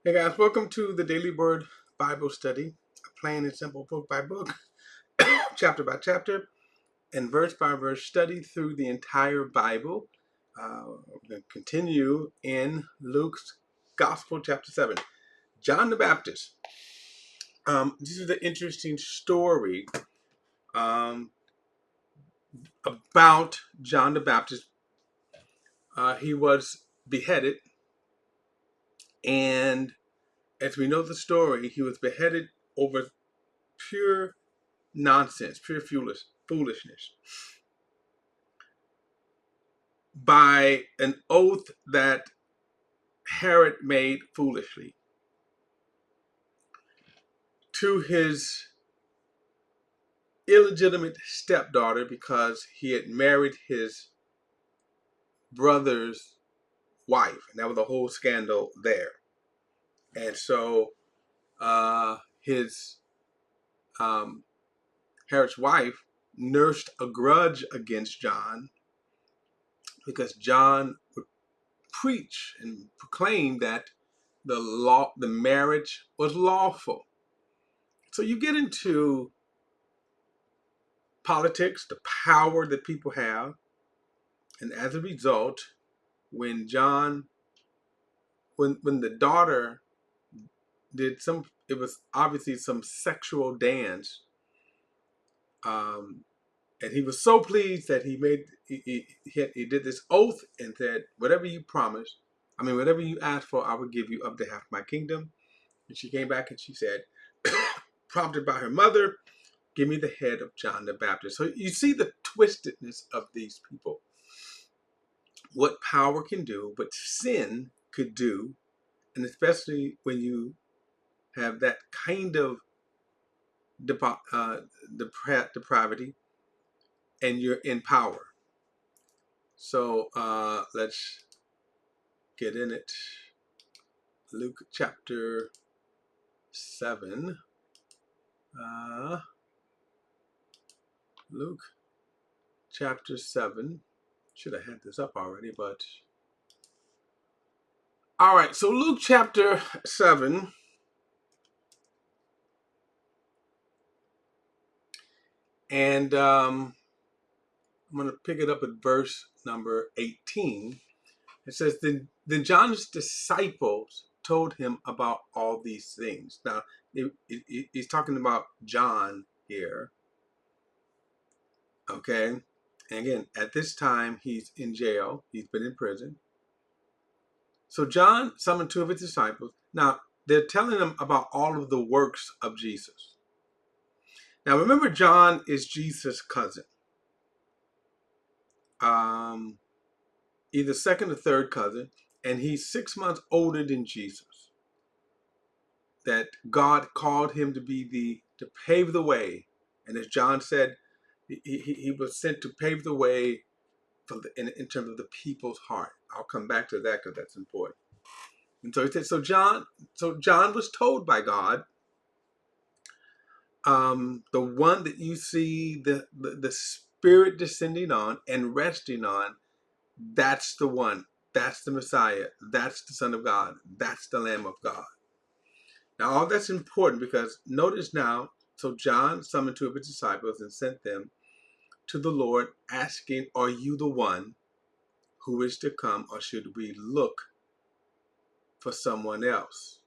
Hey guys, welcome to the Daily Word Bible Study, a plain and simple book by book, chapter by chapter, and verse by verse study through the entire Bible. We're going to continue in Luke's Gospel, chapter 7. John the Baptist. This is an interesting story about John the Baptist. He was beheaded, and as we know the story, he was beheaded over pure nonsense, pure foolishness, by an oath that Herod made foolishly to his illegitimate stepdaughter because he had married his brother's wife. And that was a whole scandal there. And so his Herod's wife nursed a grudge against John because John would preach and proclaim that the marriage was lawful. So you get into politics, the power that people have, and as a result, when when the daughter did it was obviously some sexual dance, and he was so pleased that he did this oath and said, "Whatever you promise, whatever you ask for, I will give you up to half my kingdom." And she came back and she said, prompted by her mother, "Give me the head of John the Baptist." So you see the twistedness of these people. What power can do, what sin could do, and especially when you have that kind of depravity and you're in power. So let's get in it. Luke chapter 7. Luke chapter 7. Should have had this up already, but all right. So Luke chapter 7. And I'm going to pick it up at verse number 18. It says, then John's disciples told him about all these things. Now, he's talking about John here. Okay. And again, at this time, he's in jail. He's been in prison. So John summoned two of his disciples. Now, they're telling them about all of the works of Jesus. Now, remember, John is Jesus' cousin. Either second or third cousin, and he's 6 months older than Jesus. That God called him to pave the way, and as John said, he was sent to pave the way in terms of the people's heart. I'll come back to that because that's important. And so he said, so John was told by God, the one that you see the Spirit descending on and resting on, that's the one. That's the Messiah. That's the Son of God. That's the Lamb of God. Now, all that's important because notice now, so John summoned two of his disciples and sent them to the Lord asking, "Are you the one who is to come, or should we look for someone else?"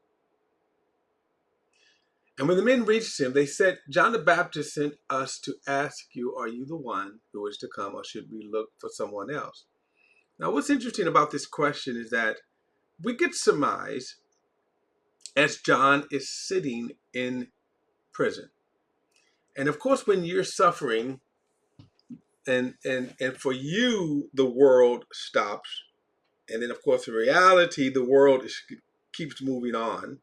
And when the men reached him, they said, "John the Baptist sent us to ask you, are you the one who is to come, or should we look for someone else?" Now, what's interesting about this question is that we could surmise, as John is sitting in prison. And of course, when you're suffering and for you, the world stops. And then, of course, in reality, the world keeps moving on.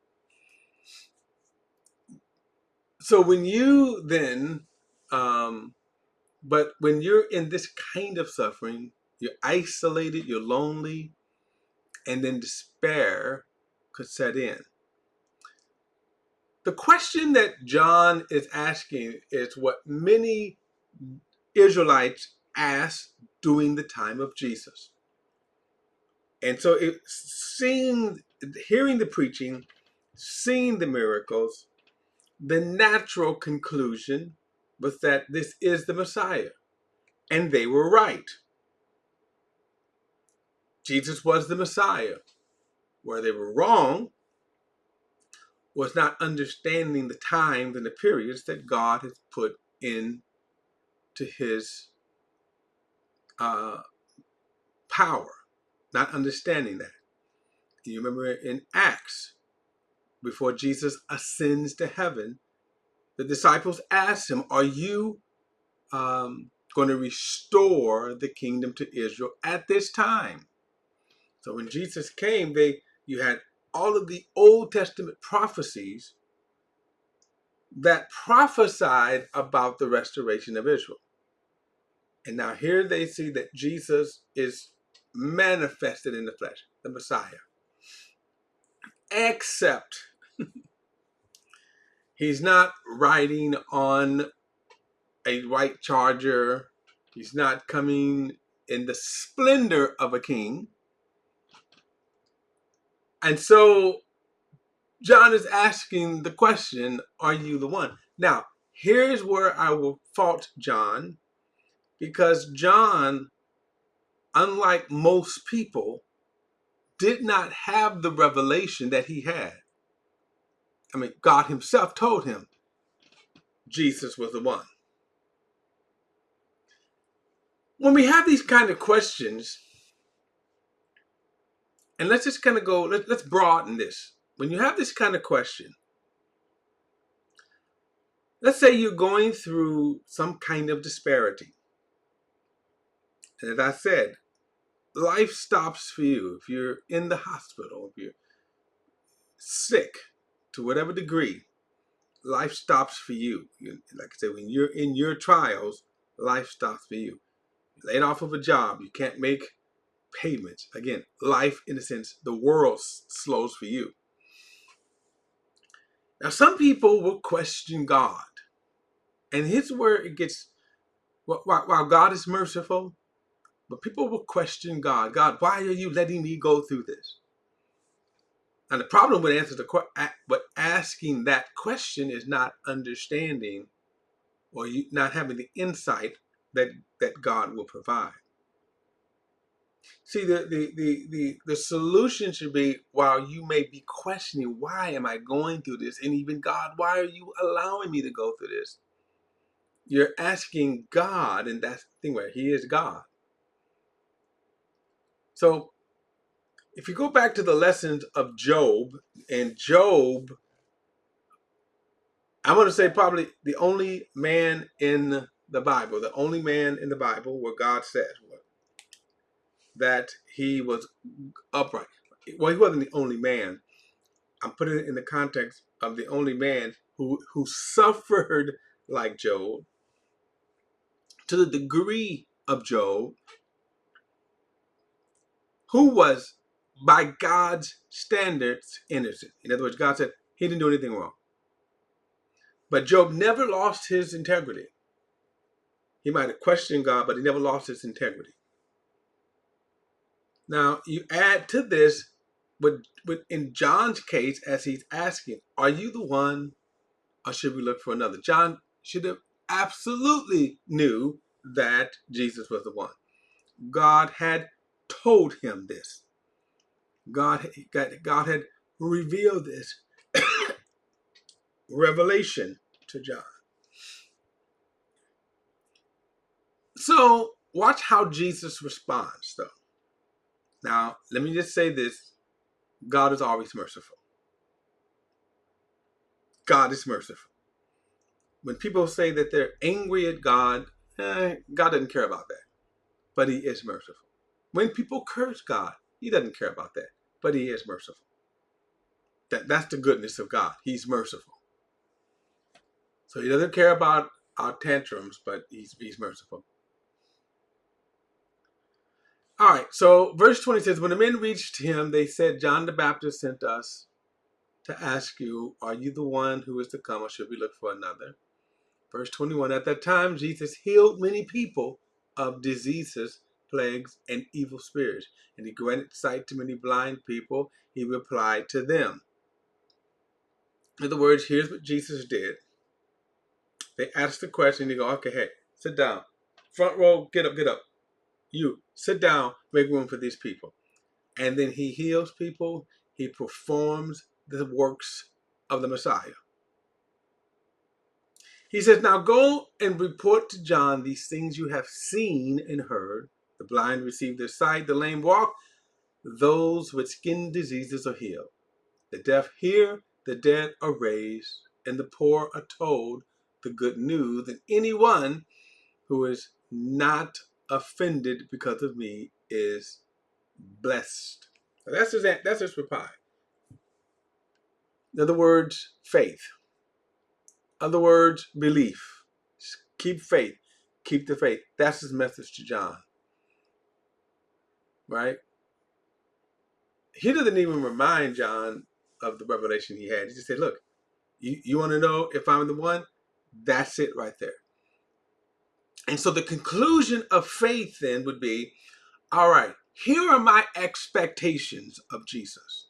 So when you then, but when you're in this kind of suffering, you're isolated, you're lonely, and then despair could set in. The question that John is asking is what many Israelites asked during the time of Jesus. And so hearing the preaching seen the miracles, the natural conclusion was that this is the Messiah. And they were right. Jesus was the Messiah. Where they were wrong was not understanding the times and the periods that God has put into his power, not understanding that. You remember in Acts, before Jesus ascends to heaven, the disciples asked him, are you going to restore the kingdom to Israel at this time? So when Jesus came, you had all of the Old Testament prophecies that prophesied about the restoration of Israel. And now here they see that Jesus is manifested in the flesh, the Messiah. Except he's not riding on a white charger. He's not coming in the splendor of a king. And so John is asking the question, are you the one? Now, here's where I will fault John, because John, unlike most people, did not have the revelation that he had. I mean, God himself told him Jesus was the one. When we have these kind of questions, and let's just kind of go, let's broaden this. When you have this kind of question, let's say you're going through some kind of disparity. And as I said, life stops for you. If you're in the hospital, if you're sick to whatever degree, life stops for you. Like I said, when you're in your trials, life stops for you. You're laid off of a job, you can't make payments. Again, life, in a sense, the world slows for you. Now, some people will question God. And here's where it gets, while God is merciful, but people will question God. God, why are you letting me go through this? And the problem with asking that question is not understanding, or you not having the insight that God will provide. See, the solution should be, while you may be questioning, why am I going through this? And even God, why are you allowing me to go through this? You're asking God, and that's the thing where he is God. So if you go back to the lessons of Job, and Job, I'm going to say probably the only man in the Bible where God says that he was upright. Well, he wasn't the only man. I'm putting it in the context of the only man who suffered like Job, to the degree of Job, who was, by God's standards, innocent. In other words, God said he didn't do anything wrong. But Job never lost his integrity. He might have questioned God, but he never lost his integrity. Now, you add to this, in John's case, as he's asking, are you the one, or should we look for another? John should have absolutely knew that Jesus was the one. God had told him this. God had revealed this revelation to John. So watch how Jesus responds, though. Now, let me just say this. God is always merciful. God is merciful. When people say that they're angry at God, God doesn't care about that. But he is merciful. When people curse God, he doesn't care about that. But he is merciful. That's the goodness of God. He's merciful. So he doesn't care about our tantrums, but he's merciful. All right, so verse 20 says, when the men reached him, they said, John the Baptist sent us to ask you, are you the one who is to come, or should we look for another? Verse 21, at that time, Jesus healed many people of diseases, plagues, and evil spirits. And he granted sight to many blind people. He replied to them. In other words, here's what Jesus did. They asked the question, you go, okay, hey, sit down. Front row, get up, get up. You, sit down, make room for these people. And then he heals people. He performs the works of the Messiah. He says, now go and report to John these things you have seen and heard. The blind receive their sight, the lame walk, those with skin diseases are healed. The deaf hear, the dead are raised, and the poor are told the good news. And anyone who is not offended because of me is blessed. That's his reply. In other words, faith. In other words, belief. Keep faith. Keep the faith. That's his message to John. Right? He doesn't even remind John of the revelation he had. He just said, look, you want to know if I'm the one? That's it right there. And so the conclusion of faith then would be, all right, here are my expectations of Jesus.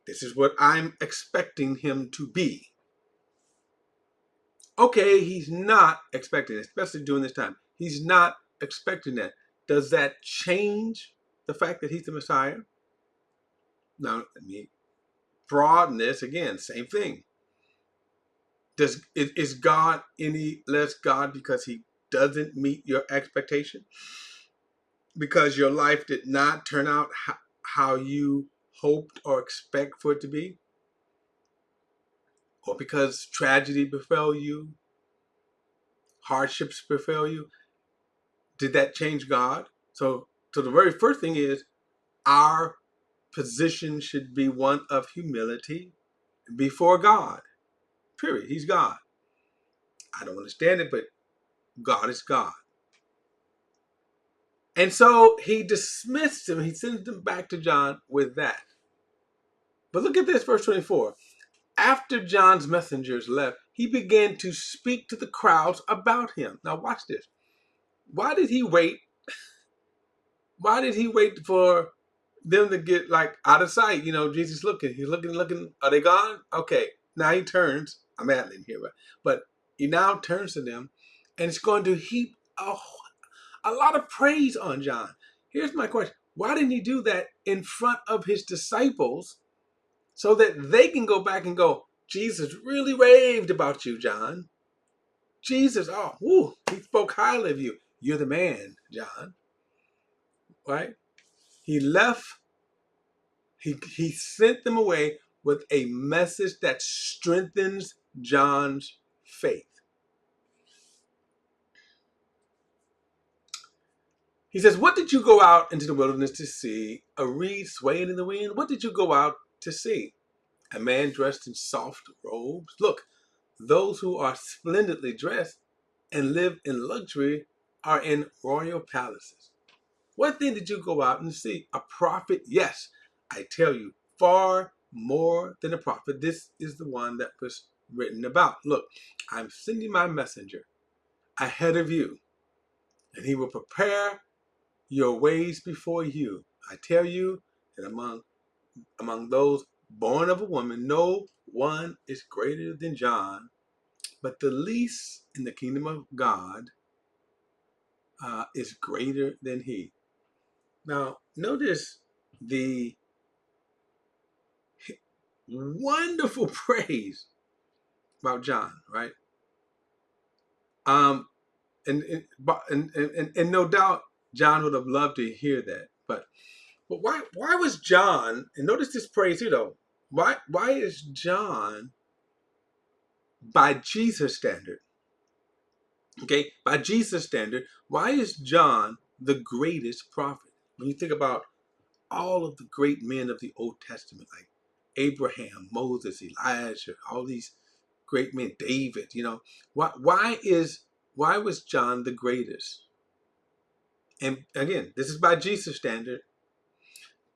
This is what I'm expecting him to be. Okay, he's not expecting it, especially during this time. He's not expecting that. Does that change the fact that he's the Messiah? Now, let me broaden this again. Same thing. Is God any less God because he doesn't meet your expectation? Because your life did not turn out how you hoped or expect for it to be? Or because tragedy befell you, hardships befell you? Did that change God? So the very first thing is our position should be one of humility before God. Period. He's God. I don't understand it, but God is God. And so he dismissed him. He sends them back to John with that. But look at this, verse 24. After John's messengers left, he began to speak to the crowds about him. Now watch this. Why did he wait? Why did he wait for them to get like out of sight? You know, Jesus looking. He's looking. Are they gone? Okay. Now he turns. I'm ad-libbing here, but he now turns to them, and it's going to heap a lot of praise on John. Here's my question. Why didn't he do that in front of his disciples so that they can go back and go, Jesus really raved about you, John. Jesus, oh, whoo, he spoke highly of you. You're the man, John. Right? He left, he sent them away with a message that strengthens John's faith. He says, what did you go out into the wilderness to see? A reed swaying in the wind? What did you go out to see? A man dressed in soft robes? Look, those who are splendidly dressed and live in luxury are in royal palaces. What then did you go out and see? A prophet? Yes, I tell you, far more than a prophet. This is the one that was written about. Look, I'm sending my messenger ahead of you, and he will prepare your ways before you. I tell you that among those born of a woman, no one is greater than John, but the least in the kingdom of God is greater than he. Now, notice the wonderful praise about John, right? Um, and no doubt John would have loved to hear that, but why was John? And notice this praise here, though. Why is John, by Jesus' standard, okay, by Jesus' standard, why is John the greatest prophet? When you think about all of the great men of the Old Testament, like Abraham, Moses, Elijah, all these great men, David, you know, why was John the greatest? And again, this is by Jesus' standard.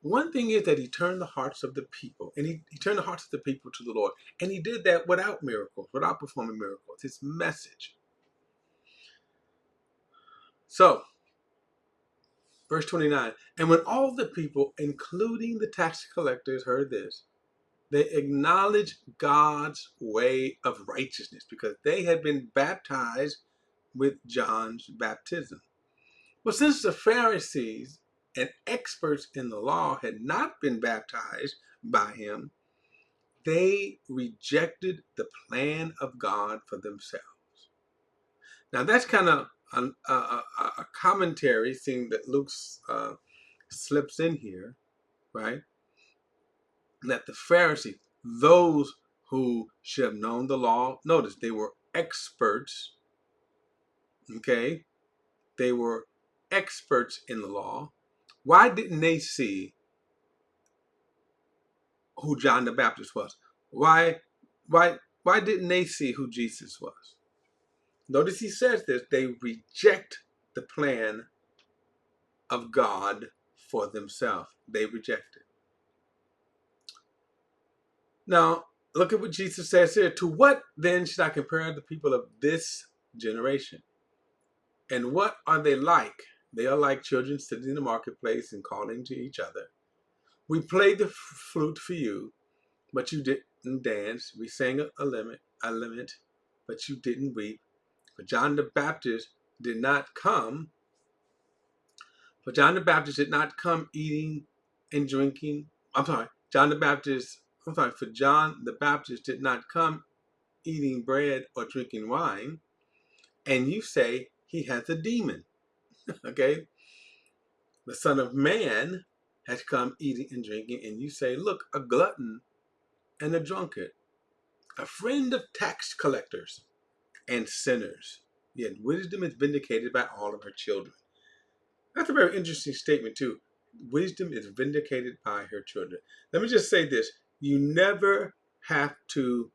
One thing is that he turned the hearts of the people, and he turned the hearts of the people to the Lord. And he did that without miracles, without performing miracles. His message. So, verse 29, and when all the people, including the tax collectors, heard this, They acknowledged God's way of righteousness because they had been baptized with John's baptism. But since the Pharisees and experts in the law had not been baptized by him, they rejected the plan of God for themselves. Now that's kind of a commentary thing that Luke slips in here, right? That the Pharisees, those who should have known the law, notice they were experts, okay? They were experts in the law. Why didn't they see who John the Baptist was? Why, why didn't they see who Jesus was? Notice he says this, they reject the plan of God for themselves. They reject it. Now, look at what Jesus says here. To what then should I compare the people of this generation? And what are they like? They are like children sitting in the marketplace and calling to each other. We played the flute for you, but you didn't dance. We sang a lament, but you didn't weep. For John the Baptist did not come. For John the Baptist did not come eating and drinking. John the Baptist. For John the Baptist did not come eating bread or drinking wine, and you say he has a demon. Okay, the Son of Man has come eating and drinking, and you say, look, a glutton and a drunkard, a friend of tax collectors and sinners. Yet wisdom is vindicated by all of her children. That's a very interesting statement too. Wisdom is vindicated by her children. Let me just say this. You never have to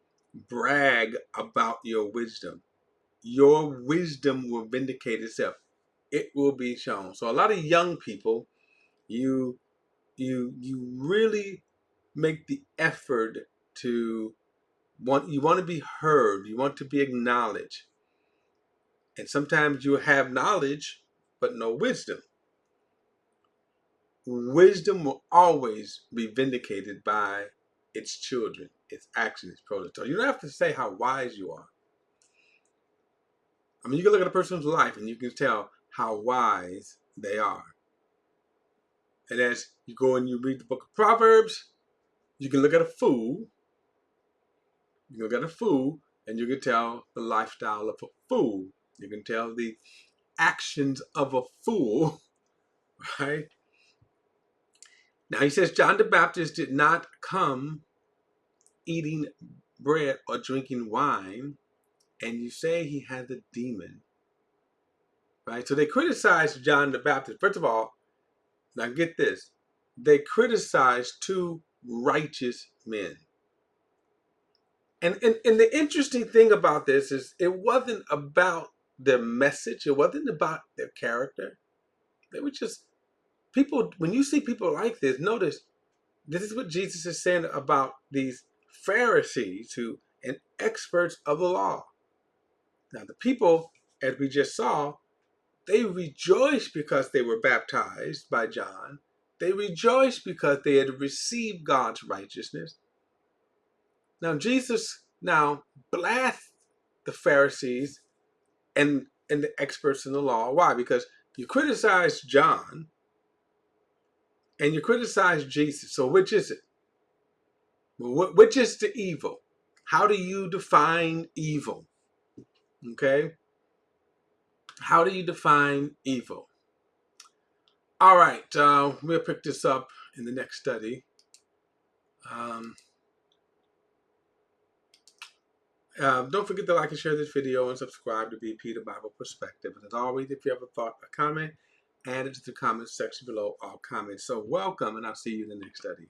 brag about your wisdom. Your wisdom will vindicate itself. It will be shown. So a lot of young people, you really make the effort to you want to be heard, you want to be acknowledged. And sometimes you have knowledge but no wisdom. Wisdom will always be vindicated by its children, its actions, its protocol. You don't have to say how wise you are. I mean, you can look at a person's life and you can tell how wise they are. And as you go and you read the book of Proverbs, you can look at a fool. You can look at a fool and you can tell the lifestyle of a fool. You can tell the actions of a fool, right? Now he says John the Baptist did not come eating bread or drinking wine, and you say he had a demon, right? So they criticized John the Baptist. First of all, now get this. They criticized two righteous men. And the interesting thing about this is it wasn't about their message. It wasn't about their character. They were just people. When you see people like this, notice this is what Jesus is saying about these Pharisees and experts of the law. Now, the people, as we just saw, they rejoiced because they were baptized by John. They rejoiced because they had received God's righteousness. Now, Jesus now blasts the Pharisees and the experts in the law. Why? Because you criticize John and you criticize Jesus. So which is it? Which is the evil? How do you define evil? Okay? How do you define evil? All right, we'll pick this up in the next study. Don't forget to like and share this video and subscribe to BP the Bible Perspective. And as always, if you have a thought or comment, add it to the comment section below all comments. So welcome, and I'll see you in the next study.